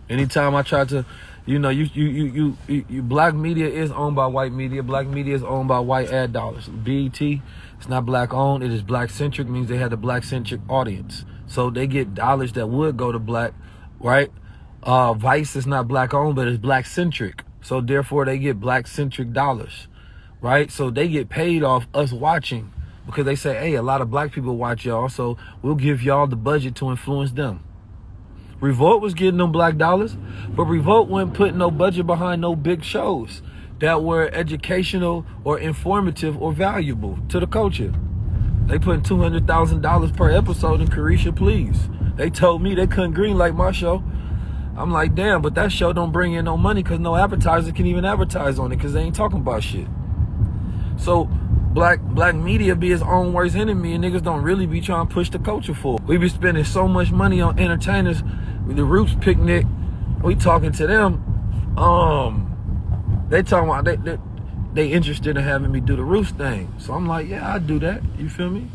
Anytime I try to, black media is owned by white media. Black media is owned by white ad dollars. BET, it's not black owned. It is black centric, means they have the black centric audience. So they get dollars that would go to black, right? Vice is not black owned, but it's black centric. So therefore they get black centric dollars, right? So they get paid off us watching because they say, hey, a lot of black people watch y'all, so we'll give y'all the budget to influence them. Revolt was getting them black dollars, but Revolt wasn't putting no budget behind no big shows that were educational or informative or valuable to the culture. They putting $200,000 per episode in Carisha Please. They told me they couldn't greenlight my show. I'm like, damn, but that show don't bring in no money because no advertiser can even advertise on it because they ain't talking about shit. So black media be its own worst enemy, and niggas don't really be trying to push the culture forward. We be spending so much money on entertainers. The Roots Picnic, we talking to them. They talking about they interested in having me do the Roots thing. So I'm like, yeah, I do that. You feel me?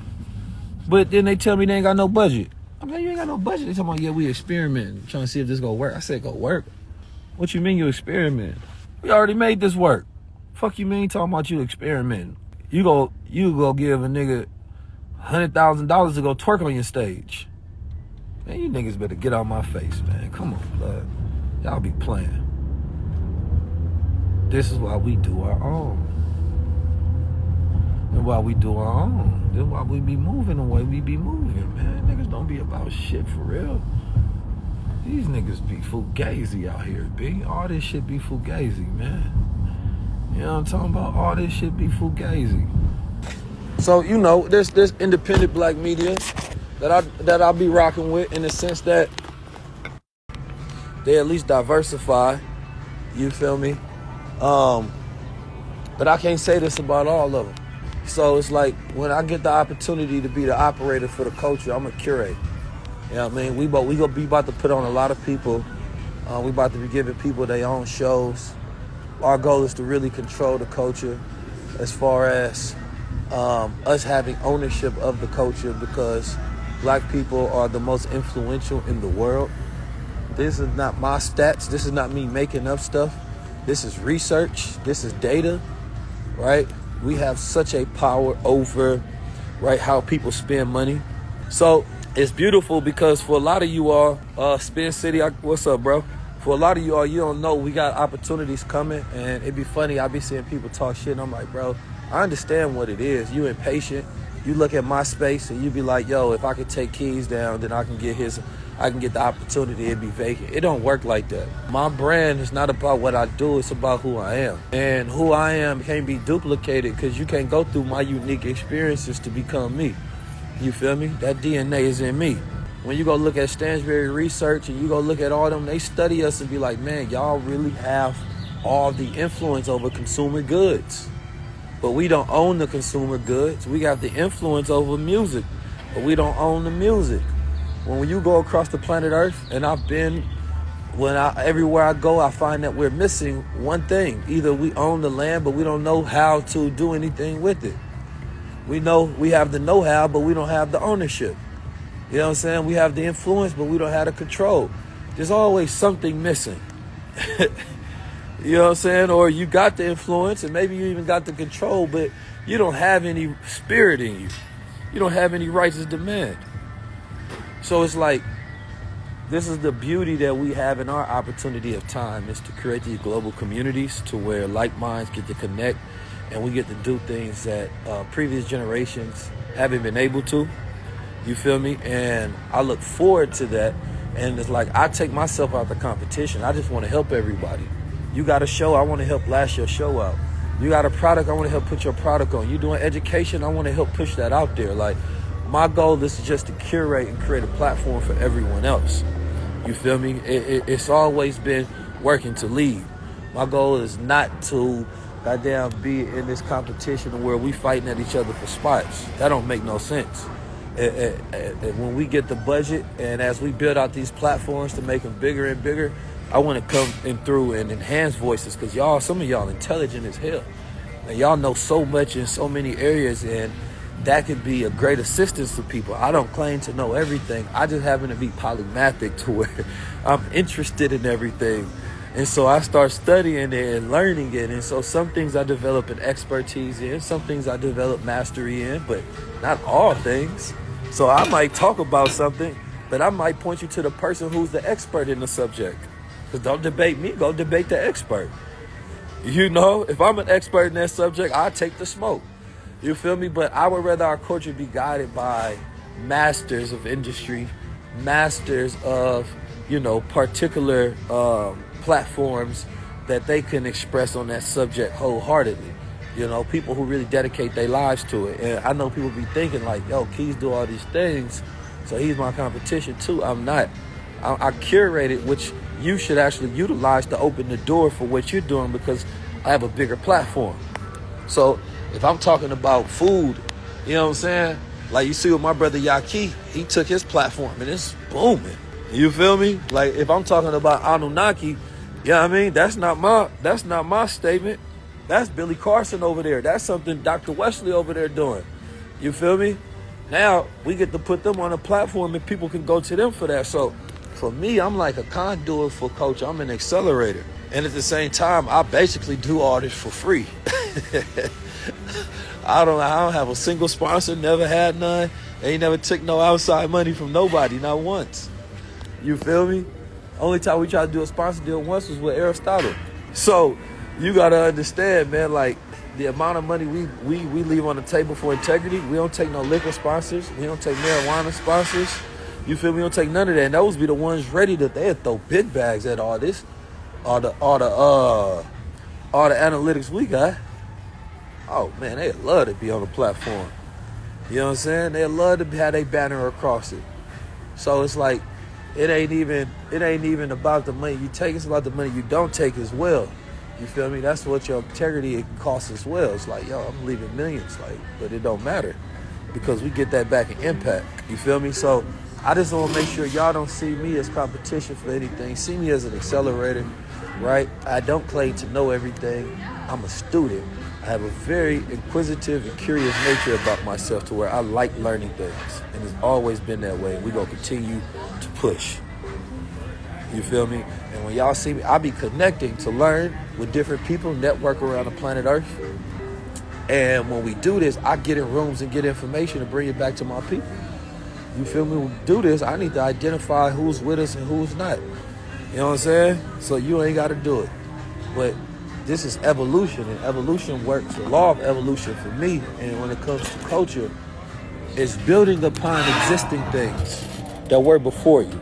But then they tell me they ain't got no budget. I'm like, you ain't got no budget. They talking about, yeah, we experimenting, trying to see if this gonna work. I said, go work. What you mean you experiment? We already made this work. Fuck you mean talking about you experimenting? You go give a nigga $100,000 to go twerk on your stage. Man, you niggas better get out my face, man. Come on, blood. Y'all be playing. This is why we do our own. And why we do our own. This is why we be moving the way we be moving, man. Niggas don't be about shit for real. These niggas be fugazi out here, B. All this shit be fugazi, man. You know what I'm talking about? All this shit be fugazi. So, there's independent black media that I'll be rocking with, in the sense that they at least diversify. You feel me? But I can't say this about all of them. So it's like, when I get the opportunity to be the operator for the culture, I'm a curate. You know what I mean? We gonna be about to put on a lot of people. We about to be giving people their own shows. Our goal is to really control the culture, as far as us having ownership of the culture, because black people are the most influential in the world. This is not my stats. This is not me making up stuff. This is research. This is data, right? We have such a power over, right, how people spend money. So it's beautiful, because for a lot of you all, Spin City, what's up, bro? For a lot of you all, you don't know, we got opportunities coming, and it'd be funny. I be seeing people talk shit, and I'm like, bro, I understand what it is. You impatient. You look at my space, and you be like, yo, if I could take Keys down, then I can get the opportunity. It'd be vacant. It don't work like that. My brand is not about what I do. It's about who I am. And who I am can't be duplicated, because you can't go through my unique experiences to become me. You feel me? That DNA is in me. When you go look at Stansberry Research and you go look at all them, they study us and be like, man, y'all really have all the influence over consumer goods. But we don't own the consumer goods. We got the influence over music, but we don't own the music. When you go across the planet Earth, and everywhere I go, I find that we're missing one thing. Either we own the land, but we don't know how to do anything with it. We know we have the know-how, but we don't have the ownership. You know what I'm saying? We have the influence, but we don't have the control. There's always something missing. You know what I'm saying? Or you got the influence, and maybe you even got the control, but you don't have any spirit in you. You don't have any righteous demand. So it's like, this is the beauty that we have in our opportunity of time, is to create these global communities to where like minds get to connect, and we get to do things that previous generations haven't been able to. You feel me? And I look forward to that. And it's like, I take myself out the competition. I just want to help everybody. You got a show, I want to help blast your show out. You got a product, I want to help put your product on. You doing education, I want to help push that out there. Like, my goal is just to curate and create a platform for everyone else. You feel me? It's always been working to lead. My goal is not to goddamn be in this competition where we fighting at each other for spots. That don't make no sense. When we get the budget, and as we build out these platforms to make them bigger and bigger, I want to come in through and enhance voices, because some of y'all intelligent as hell, and y'all know so much in so many areas, and that could be a great assistance to people. I don't claim to know everything. I just happen to be polymathic to where I'm interested in everything. And so I start studying it and learning it. And so some things I develop an expertise in, some things I develop mastery in, but not all things. So I might talk about something, but I might point you to the person who's the expert in the subject. Because don't debate me, go debate the expert. You know, if I'm an expert in that subject, I'll take the smoke. You feel me? But I would rather our culture be guided by masters of industry, masters of, particular platforms that they can express on that subject wholeheartedly. People who really dedicate their lives to it. And I know people be thinking like, yo, Keys do all these things, so he's my competition too. I'm not. I curate it, which you should actually utilize to open the door for what you're doing, because I have a bigger platform. So if I'm talking about food, you know what I'm saying? Like you see with my brother Yaki, he took his platform and it's booming. You feel me? Like if I'm talking about Anunnaki, that's not my statement. That's Billy Carson over there. That's something Dr. Wesley over there doing. You feel me? Now we get to put them on a platform and people can go to them for that. So for me, I'm like a conduit for culture. I'm an accelerator. And at the same time, I basically do all this for free. I don't have a single sponsor, never had none. They ain't never took no outside money from nobody, not once. You feel me? Only time we tried to do a sponsor deal once was with Aristotle. So you gotta understand, man, like the amount of money we leave on the table for integrity. We don't take no liquor sponsors. We don't take marijuana sponsors. You feel me? We don't take none of that. And those be the ones ready that they'd throw big bags at all this, all the analytics we got. Oh man, they love to be on the platform. You know what I'm saying? They love to have their banner across it. So it's like it ain't even about the money you take. It's about the money you don't take as well. You feel me? That's what your integrity costs as well. It's like, yo, I'm leaving millions, but it don't matter because we get that back in impact. You feel me? So I just want to make sure y'all don't see me as competition for anything. See me as an accelerator, right? I don't claim to know everything. I'm a student. I have a very inquisitive and curious nature about myself to where I like learning things. And it's always been that way. We're going to continue to push. You feel me? And when y'all see me, I be connecting to learn with different people, network around the planet Earth. And when we do this, I get in rooms and get information and bring it back to my people. You feel me? When we do this, I need to identify who's with us and who's not. You know what I'm saying? So you ain't got to do it. But this is evolution, and evolution works. The law of evolution for me, and when it comes to culture, is building upon existing things that were before you.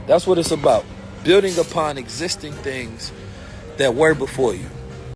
That's what it's about. Building upon existing things that were before you.